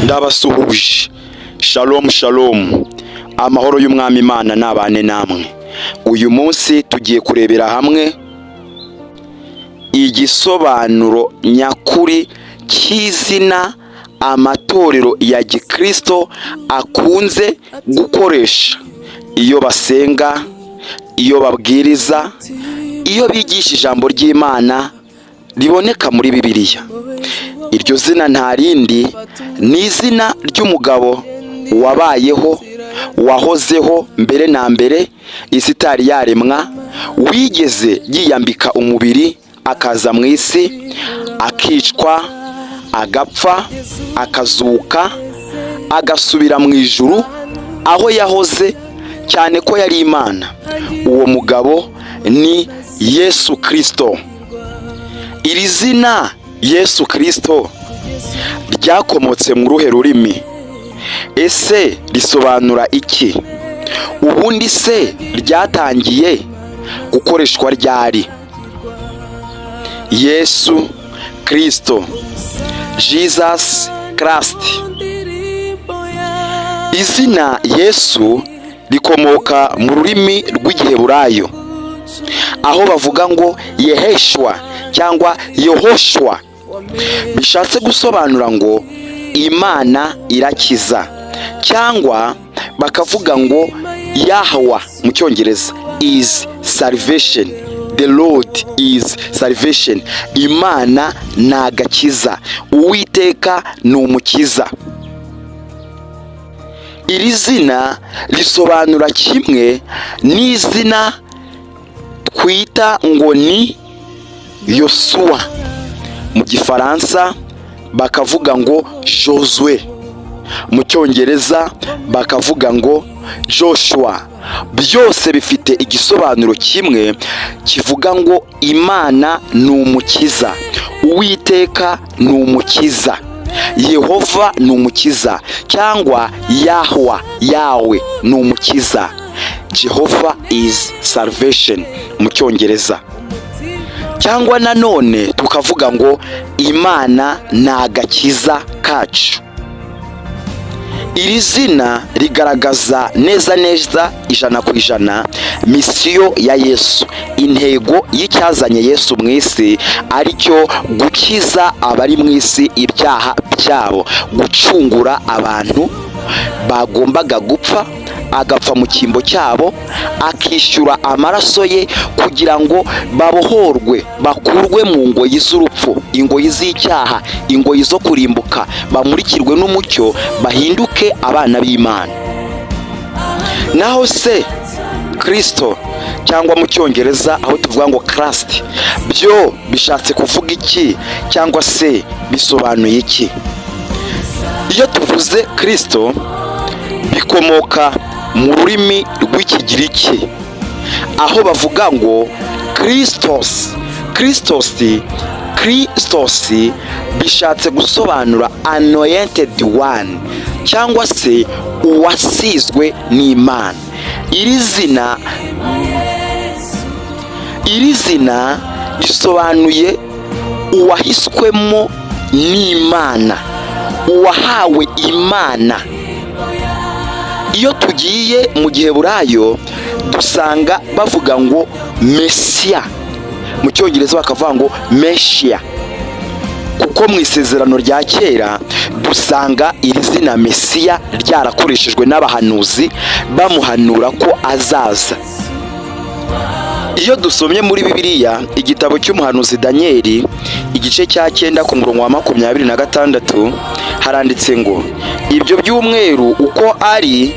Ndabasuhuje. Shalom shalom. Amahoro y'Umwami Imana nabane namwe. Uyu munsi tugiye kurebera hamwe igisobanuro nyakuri cy'izina amatorero ya Gikristo akunze gukoresha iyo basenga, iyo babwiriza, iyo bigisha ijambo ry'Imana riboneka muri Bibiliya. Iryo zina nta rindi ni izina ry'umugabo wabayeho, wahozeho mbere na mbere isi itari yaremwa, wigeze yiyambika umubiri akaza mu isi, akicwa, agapfa, akazuka, agasubira mu ijuru aho yahoze, cyane ko yari Imana. Uwo mugabo ni Yesu Kristo. Iri zina Yesu Kristo ryakomotse mu ruhe rurimi? Ese risobanura iki? Ubundi se ryatangiye gukoreshwa ryari? Yesu Kristo, Jesus Christ. Izina Yesu rikomoka mu rurimi rw'Igiheburayo, aho bavuga ngo Yeheshwa cyangwa Yehoshwa, bishatse gusobanura ngo Imana irakiza, cyangwa bakavuga ngo Yahwa mu Cyongereza is salvation, the Lord is salvation. Imana ni agakiza, Uwiteka ni umukiza. Iri zina risobanura kimwe n'izina twita ngo ni Yosuwa, mu Gifaransa bakavuga ngo Josue, mu Cyongereza bakavuga ngo Joshua. Byose bifite igisobanuro kimwe kivuga ngo Imana ni umukiza, Uwiteka ni umukiza, Yehova ni umukiza, cyangwa Yahwa, Yawe ni umukiza. Jehovah is salvation mu Cyongereza. Cyangwa nanone tukavuga ngo Imana ni agakiza kacu. Iri zina rigaragaza neza neza 100% misiyo ya Yesu, intego y'icyazanye Yesu mu isi, aricyo gukiza abari mu isi ibyaha byabo, gucungura abantu bagombaga gupfa, agapfa mu cyimbo cyabo, akishyura amaraso ye kugira ngo babohorwe, bakurwe mu ngoyi z'urupfu, ingoyi z'icyaha, ingoyi zo kurimbuka, bamurikirwe n'umucyo, bahinduke abana b'Imana. Naho se Kristo, cyangwa mu Cyongereza aho tuvuga ngo Christ, byo bishatse kuvuga iki, cyangwa se bisobanuye iki? Iyo tuvuze Kristo bikomoka mu rurimi rw'Ikigiriki, aho bavuga ngo Christos. Christos bishatse gusobanura anointed one, cyangwa se uwasizwe n'Imana. Iri zina risobanuye uwahiswemo n'Imana, uwahawe Imana. Iyo tugiye mu Giheburayo dusanga bavuga ngo Mesiya, mu Cyongereza bakavuga ngo Meshia, kuko mu isezerano rya kera dusanga iri zina Mesiya ryarakoreshejwe n'abahanuzi bamuhanura ko azaza. Iyo dusomye muri Bibiliya igitabo cy'umuhanuzi Danieli igice cya 9 ku murongo wa 26 haranditse ngo ibyo by'umweru uko ari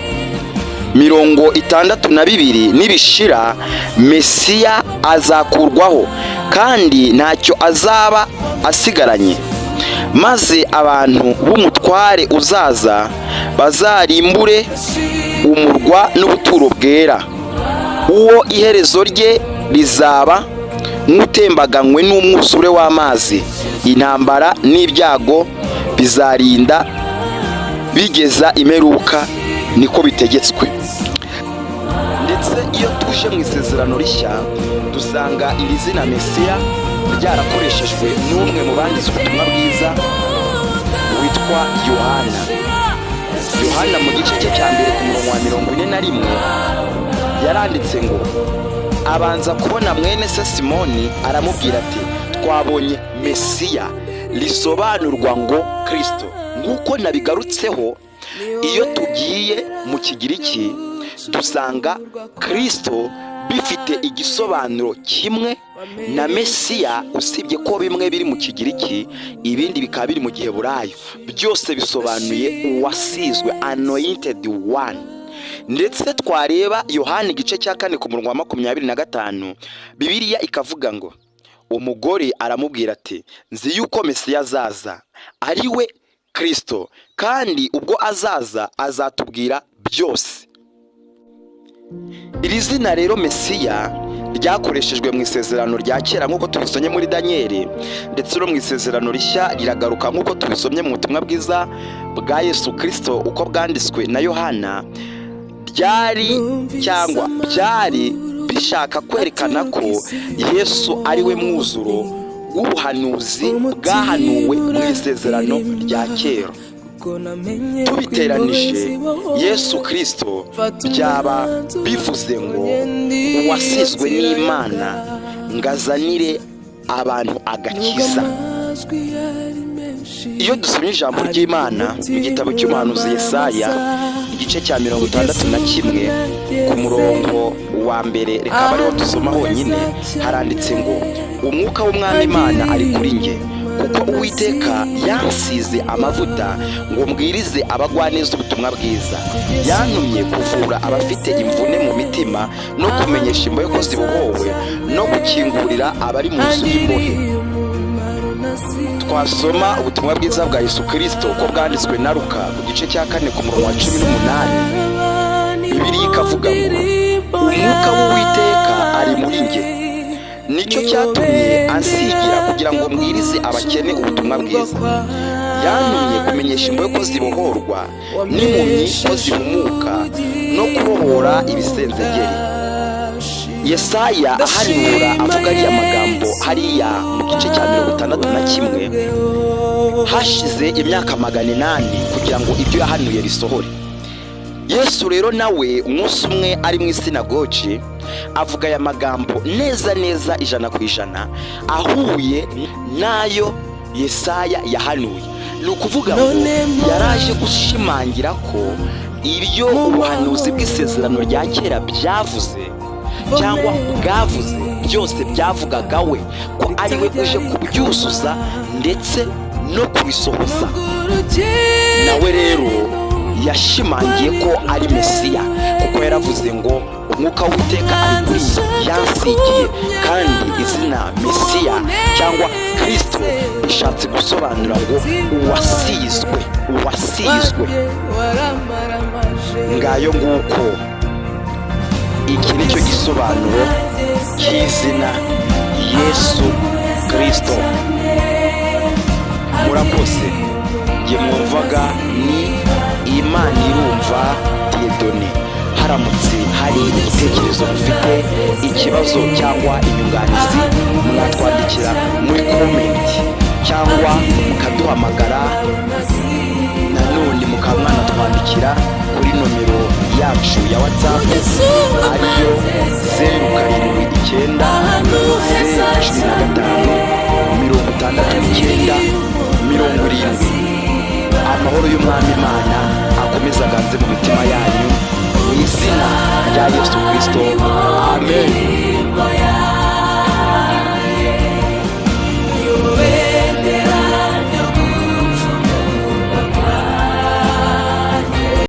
62 nibishira, Mesiya azakurwaho kandi ntacyo azaba asigaranye, maze abantu b'umutware uzaza bazarimbure umurwa n'ubuturo bwera. Uwo iherezo rye rizaba nk'utembaganywe n'umwuzure w'amazi. Intambara n'ibyago bizarinda bigeza imperuka, niko bitegetswe. Ndetse iyo tuje mu isezerano rishya dusanga iri zina Mesiya ryarakoreshejwe n'umwe mu banditse ubutumwa bwiza witwa witwa Yohana. Yohana mu gice cye cya mbere ku murongo wa 41 yaranditse ngo, abanza kubona mwene se Simoni aramubwira ati, twabonye Mesiya, risobanurwa ngo Kristo. Nk'uko nabigarutseho, iyo tugiye mu Kigiriki dusanga Kristo bifite igisobanuro kimwe na Mesiya, usibye ko bimwe biri mu Kigiriki ibindi bikaba biri mu Giheburayo. Byose bisobanuye uwasizwe, anointed one. Ndetse twareba Yohana igice cya 4 ku murongo wa 25, Bibiliya ikavuga ngo, umugore aramubwira ati, nzi yuko Mesiya azaza, ari we Kristo, kandi ubwo azaza azatubwira byose. Iri zina rero Mesiya ryakoreshejwe mu isezerano rya kera nk'uko tubisomye muri Daniel, ndetse no mu isezerano rishya riragaruka nk'uko tubisomye mu butumwa bwiza bwa Yesu Kristo uko bwanditswe na Yohana. byari bishaka kwerekana ko Yesu ari we mwuzuro w'ubuhanuzi bwahanuwe mu isezerano rya kera. Tubiteranije, Yesu Kristo byaba bivuze ngo uwasizwe n'Imana ngazanire abantu agakiza. Iyo dusomye ijambo ry'Imana mu gitabo cy'umuhanuzi Yesaya igice cya 61 ku murongo wa mbere, reka bariho dusoma honyine, haranditse ngo, umwuka w'Umwami Imana ari kuri njye, kuko Uwiteka yansize amavuta ngo mbwirize abagwaneza ubutumwa bwiza. Yantumye kuvura abafite imvune mu mitima, no kumenyesha imbohe ko zibohowe, no gukingurira abari mu nzu y'imbohe. Twasoma ubutumwa bwiza bwa Yesu Kristo uko bwanditswe na Luka mu gice cya 4 ku murongo wa 18. Bibiliya ikavuga ngo, umwuka w'Uwiteka ari muri njye, nicyo cyatumye ansigira kugira ngo mbwirize abakene ubutumwa bwiza. Yantumye kumenyesha imbohe ko zibohorwa, n'impumyi ko zihumuka, no kubohora ibisenzegeri. Yesaya ahanura avuga ariya magambo hariya mu gice cya 61, hashize imyaka 800 kugira ngo ibyo yahanuye bisohore. Yesu rero nawe umunsi umwe ari mu isinagogi avuga aya magambo neza 100% ahuye nayo Yesaya yahanuye. Ni ukuvuga ngo yaraje gushimangira ko ibyo ubuhanuzi bw'isezerano rya kera byavuze cyangwa bwavuze byose byavugaga we, ko ari we uje kubyuzuza ndetse no kubisohoza. Nawe rero yashimangiye ko ari Mesiya, kuko yaravuze ngo umwuka w'Uwiteka ari kuri njye, yansigiye. Kandi izina Mesiya cyangwa Kristo bishatse gusobanura ngo uwasizwe. Ngayo nguko iki nicyo gisobanuro cy'izina Yesu Kristo. Murakoze. Jye mwumvaga ni Imana irumva Dieudonné. Haramutse hari igitekerezo mufite, ikibazo cyangwa inyunganizi, mwatwandikira muri comment cyangwa mukaduhamagara, nanone mukamwanatwandikira kuri nomero yacu ya WhatsApp ariyo 0759 Amahoro y'Umwami Imana akomeza aganze mu mitima yanyu mu izina rya Yesu Kristo.